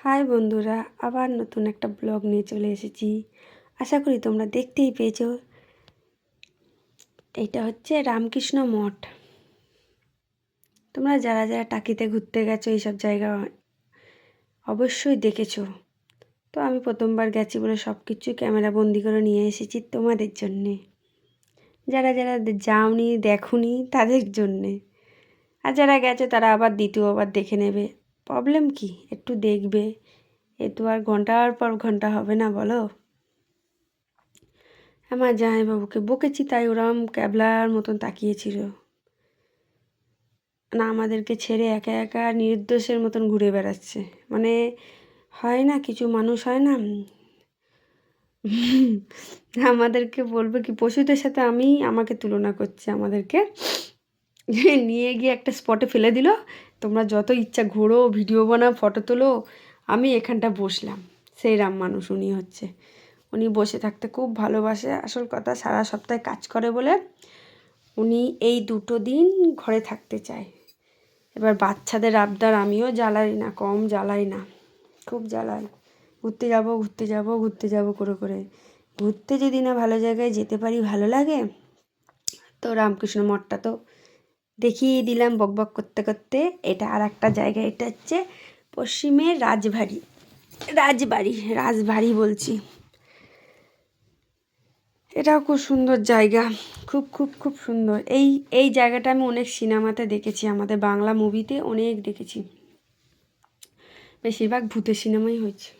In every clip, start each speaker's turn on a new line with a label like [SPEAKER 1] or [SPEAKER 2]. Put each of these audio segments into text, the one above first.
[SPEAKER 1] High বন্ধুরা, আবার নতুন একটা ব্লগ নিয়ে চলে এসেছি। আশা করি তোমরা দেখতেই পেয়েছো। এইটা হচ্ছে রামকৃষ্ণ মঠ। তোমরা যারা যারা টাকিতে ঘুরতে গেছো এইসব জায়গা অবশ্যই দেখেছো। তো আমি প্রথমবার গেছি বলে সব কিছু ক্যামেরা বন্দি করে নিয়ে এসেছি তোমাদের জন্যে। যারা যারা যাওনি দেখোনি তাদের জন্যে, আর যারা গেছে তারা আবার দ্বিতীয়বার দেখে নেবে। প্রবলেম কি, একটু দেখবে। এ তো আর ঘন্টার পর ঘন্টা হবে না বলো। আমার জামাইবাবুকে বকেছি তাই ওরম ক্যাবলার মতন তাকিয়েছিল না, আমাদেরকে ছেড়ে একা একা নির্দোষের মতন ঘুরে বেড়াচ্ছে। মানে হয় না, কিছু মানুষ হয় না, আমাদেরকে বলবে কি, পশুদের সাথে আমাকে তুলনা করছে, আমাদেরকে নিয়ে গিয়ে একটা স্পটে ফেলে দিল। তোমরা যত ইচ্ছা ঘোরো, ভিডিও বানাও, ফটো তোলো, আমি এখানটা বসলাম। সেই রাম মানুষ উনি হচ্ছে। উনি বসে থাকতে খুব ভালোবাসে। আসল কথা, সারা সপ্তাহে কাজ করে বলে উনি এই 2 দিন ঘরে থাকতে চায়। এবার বাচ্চাদের আবদার আমিও জ্বালাই না, কম জ্বালাই না, খুব জ্বালাই। ঘুরতে যাব ঘুরতে যাব ঘুরতে যাব করে করে ঘুরতে যদি না ভালো জায়গায় যেতে পারি ভালো লাগে। তো রামকৃষ্ণ মঠটা তো দেখিয়ে দিলাম বকবক করতে করতে। এটা আর একটা জায়গা, এটা হচ্ছে পশ্চিমের রাজবাড়ি বলছি। এটাও খুব সুন্দর জায়গা, খুব খুব খুব সুন্দর। এই জায়গাটা আমি অনেক সিনেমাতে দেখেছি, আমাদের বাংলা মুভিতে অনেক দেখেছি। বেশিরভাগ ভূতের সিনেমাই হয়েছে।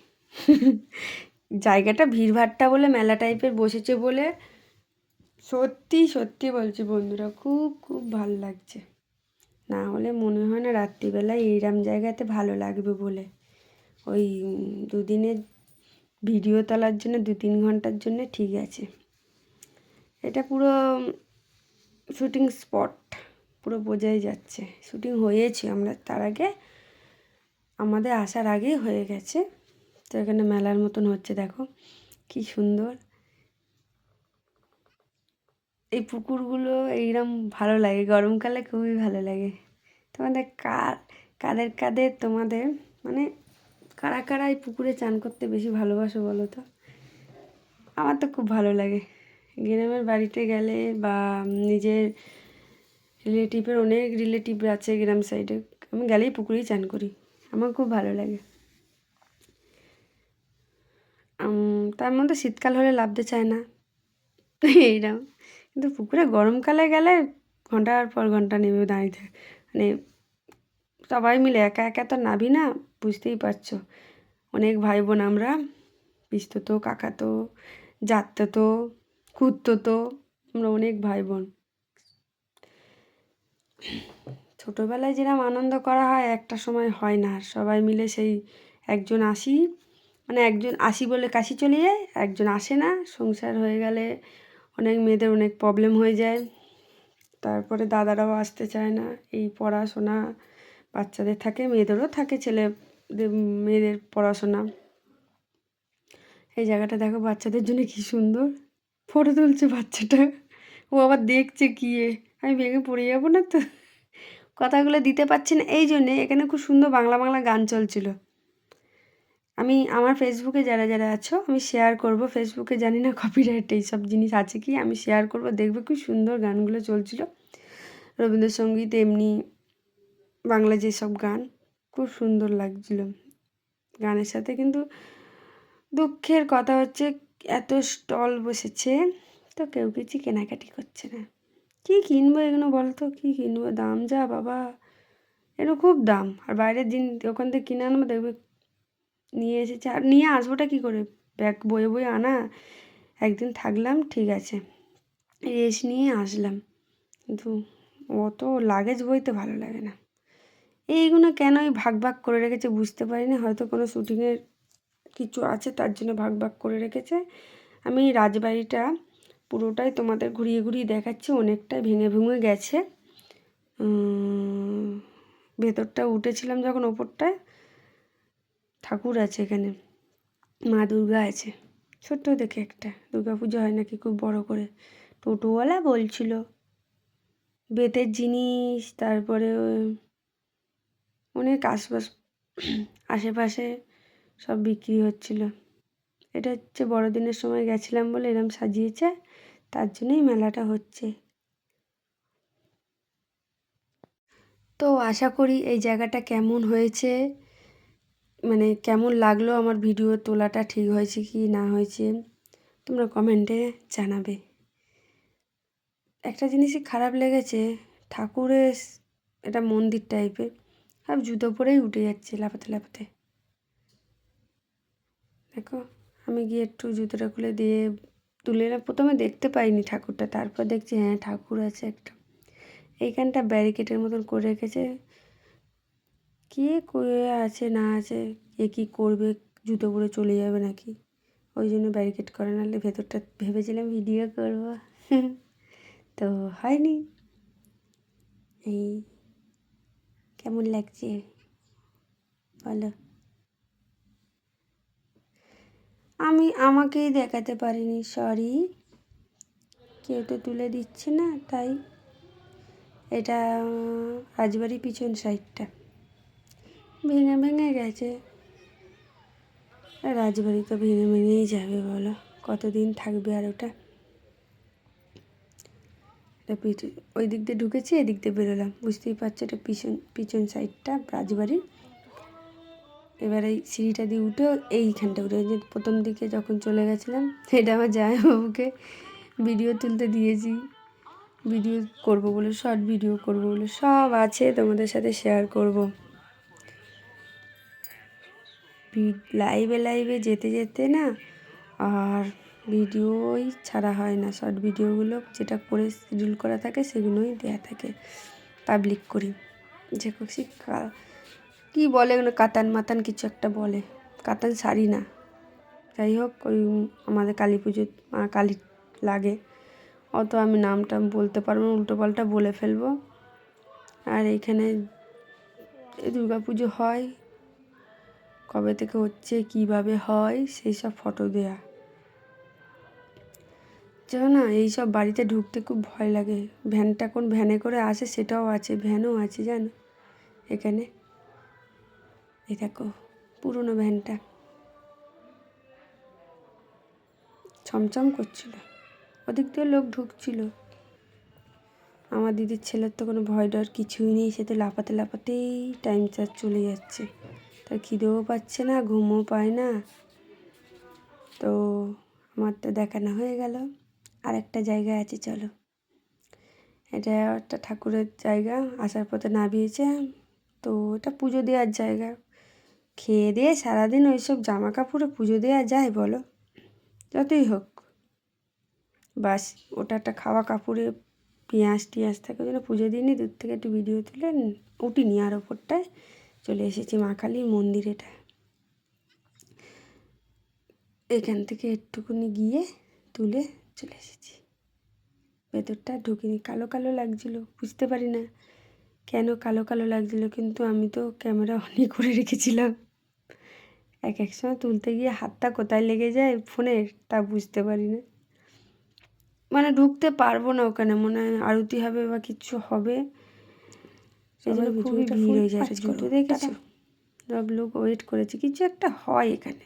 [SPEAKER 1] জায়গাটা ভিড়ভাট্টা বলে, মেলা টাইপের বসেছে বলে, সত্যি সত্যি বলছি বন্ধুরা, খুব খুব ভালো লাগছে। না হলে মনে হয় না রাত্রিবেলায় এইরকম জায়গাতে ভালো লাগবে বলে। ওই 2 দিনের ভিডিও তোলার জন্য 2-3 ঘন্টার জন্য ঠিক আছে। এটা পুরো শুটিং স্পট, পুরো বোঝাই যাচ্ছে। শুটিং হয়েছে, আমরা তার আগে, আমাদের আসার আগেই হয়ে গেছে। তো এখানে মেলার মতন হচ্ছে, দেখো কি সুন্দর। এই পুকুরগুলো এইরকম ভালো লাগে, গরমকালে খুবই ভালো লাগে। তোমাদের কাদের কাদের তোমাদের মানে কারা কারা এই পুকুরে চান করতে বেশি ভালোবাসো বলো তো। আমার তো খুব ভালো লাগে। গ্রামের বাড়িতে গেলে বা নিজের রিলেটিভের, অনেক রিলেটিভ আছে গ্রাম সাইডে, আমি গেলেই পুকুরেই চান করি। আমার খুব ভালো লাগে। তার মধ্যে শীতকাল হলে নামতে চায় না এইরকম। কিন্তু পুকুরে গরমকালে গেলে ঘন্টার পর ঘন্টা নেমে দাঁড়িয়ে থাকে। মানে সবাই মিলে, একা একা তো নাবি না, বুঝতেই পারছো। অনেক ভাই বোন আমরা, পিস্ততো, কাকাতো, জাততো, খুঁড়তো, আমরা অনেক ভাই বোন। ছোটোবেলায় যেরকম আনন্দ করা হয় একটা সময় হয় না। সবাই মিলে সেই একজন আসি বলে কাশি চলে যায়, একজন আসে না। সংসার হয়ে গেলে অনেক মেয়েদের অনেক প্রবলেম হয়ে যায়। তারপরে দাদারাও আসতে চায় না, এই পড়াশোনা বাচ্চাদের থাকে, মেয়েদেরও থাকে, মেয়েদের পড়াশোনা। এই জায়গাটা দেখো, বাচ্চাদের জন্য কি সুন্দর ফটো তুলছে বাচ্চাটা। ও আবার দেখছে গিয়ে, আমি ভেঙে পড়ে যাবো না তো। কথাগুলো দিতে পারছি না, এই জন্যে এখানে খুব সুন্দর বাংলা বাংলা গান চলছিল। আমি আমার ফেসবুকে যারা যারা আছো, আমি শেয়ার করব। ফেসবুকে জানি না কপিরাইট এইসব জিনিস আছে কি, আমি শেয়ার করব, দেখবে খুব সুন্দর গানগুলো চলছিল। রবীন্দ্রসঙ্গীত, এমনি বাংলা যেসব গান, খুব সুন্দর লাগছিল গানের সাথে। কিন্তু দুঃখের কথা হচ্ছে, এত স্টল বসেছে তো কেউ কিছু কেনাকাটি করছে না। কী কিনবো এগুলো বলো তো, কী কিনবো, দাম যা বাবা, এগুলো খুব দাম। আর বাইরের দিন ওখান থেকে কিনে আনবো, দেখবে নিয়ে এসেছে, আর নিয়ে আসবোটা কী করে, ব্যাগ বয়ে বয়ে আনা। একদিন থাকলাম ঠিক আছে, রেস্ট নিয়ে আসলাম, কিন্তু অত লাগেজ বইতে ভালো লাগে না। এইগুলো কেনই ভাগ ভাগ করে রেখেছে বুঝতে পারি না, হয়তো কোনো শ্যুটিংয়ের কিছু আছে তার জন্য ভাগ ভাগ করে রেখেছে। আমি রাজবাড়িটা পুরোটাই তোমাদের ঘুরিয়ে ঘুরিয়ে দেখাচ্ছি, অনেকটাই ভেঙে ভেঙে গেছে। ভেতরটা উঠেছিলাম যখন, ওপরটায় ঠাকুর আছে, এখানে মা দুর্গা আছে, ছোট্ট দেখে একটা। দুর্গা পুজো হয় নাকি খুব বড় করে, টোটোওয়ালা বলছিল। বেতের জিনিস, তারপরে অনেক আশেপাশে সব বিক্রি হচ্ছিল। এটা হচ্ছে বড়দিনের সময় গেছিলাম বলে এরম সাজিয়েছে, তার জন্যই মেলাটা হচ্ছে। তো আশা করি এই জায়গাটা কেমন হয়েছে, মানে কেমন লাগলো, আমার ভিডিও তোলাটা ঠিক হয়েছে কি না হয়েছে তোমরা কমেন্টে জানাবে। একটা জিনিসই খারাপ লেগেছে, ঠাকুরের এটা মন্দির টাইপের, আর জুতো পরেই উঠে যাচ্ছে লাফাতে লাফাতে। দেখো আমি গিয়ে একটু জুতোটা খুলে দিয়ে তুলে এলাম। প্রথমে দেখতে পাইনি ঠাকুরটা, তারপর দেখছি হ্যাঁ ঠাকুর আছে একটা। এইখানটা ব্যারিকেডের মতন করে রেখেছে, কে করে আছে না আছে, কে কী করবে, জুতো পরে চলে যাবে নাকি, ওই জন্য ব্যারিকেড করে, নাহলে ভেতরটা ভেবেছিলাম ভিডিও করবো তো হয়নি। এই কেমন লাগছে বলো? আমি আমাকেই দেখাতে পারিনি, সরি, কেউ তো তুলে দিচ্ছে না তাই। এটা রাজবাড়ির পিছন সাইডটা ভেঙে ভেঙে গেছে। রাজবাড়ি তো ভেঙে ভেঙেই যাবে বলো, কতদিন থাকবে আর ওটা। এটা ওই দিক দিয়ে ঢুকেছি, এদিক দিয়ে বেরোলাম, বুঝতেই পারছো এটা পিছন সাইডটা রাজবাড়ির। এবার এই সিঁড়িটা দিয়ে উঠে এইখানটা উঠে, যে প্রথম দিকে যখন চলে গেছিলাম, এটা আমার জামাইবাবুকে ভিডিও তুলতে দিয়েছি, ভিডিও করব বলে, শর্ট ভিডিও করব বলে, সব আছে তোমাদের সাথে শেয়ার করব। লাইভে যেতে যেতে না আর ভিডিওই ছাড়া হয় না, শর্ট ভিডিওগুলো যেটা করে শিডিউল করা থাকে সেগুলোই দেওয়া থাকে, পাবলিক করি। যে খুশি কী বলে এগুলো, কাতান মাতান কিছু একটা বলে, কাতান শাড়ি না, যাই হোক ওই আমাদের কালী পুজো মা কালী লাগে, অত আমি নামটা বলতে পারবো না, উল্টো পাল্টা বলে ফেলবো। আর এইখানে দুর্গা পুজো হয়, কবে থেকে হচ্ছে, কিভাবে হয়, সেই সব ফটো দেয়া। জানো না এইসব বাড়িতে ঢুকতে খুব ভয় লাগে। ভ্যানটা কোন ভ্যানে করে আসে সেটাও আছে, ভ্যানও আছে জানো এখানে। এই দেখো পুরনো ভ্যানটা ছমছম করছিল, ওদিক দিয়ে লোক ঢুকছিল। আমার দিদির ছেলের তো কোনো ভয় ডর কিছুই নেই, সে তো লাফাতে লাফাতেই টাইম চার্জ চলে যাচ্ছে, তার খিদেও পাচ্ছে না, ঘুমও পায় না। তো আমার তো দেখানো হয়ে গেল। আর একটা জায়গা আছে, চলো, এটা একটা ঠাকুরের জায়গা, আসার পথে নামিয়েছে, তো এটা পুজো দেওয়ার জায়গা। খেয়ে দিয়ে সারাদিন ওইসব জামা কাপড়ে পুজো দেওয়া যায় বলো, যতই হোক, বাস ওটা একটা খাওয়া কাপড়ে পেঁয়াজ টিয়াজ থাকে, ওই জন্য পুজো দিইনি, দূর থেকে একটু ভিডিও তুলে উঠিনি, আর ওপরটায় চলে এসেছি মা কালীর মন্দির। এটা এখান থেকে একটুকুনি গিয়ে তুলে চলে এসেছি, ভেতরটা ঢুকিনি, কালো কালো লাগছিলো, বুঝতে পারি না কেন কালো কালো লাগছিলো, কিন্তু আমি তো ক্যামেরা অনই করে রেখেছিলাম, এক এক সময় তুলতে গিয়ে হাতটা কোথায় লেগে যায় ফোনের তা বুঝতে পারি না। মানে ঢুকতে পারবো না ওখানে, মনে হয় আরতি হবে বা কিছু হবে, সেই জন্য খুবই ভিড় হয়ে যায়। জুতো দেখেছো, সব লোক ওয়েট করেছে, কিছু একটা হয় এখানে।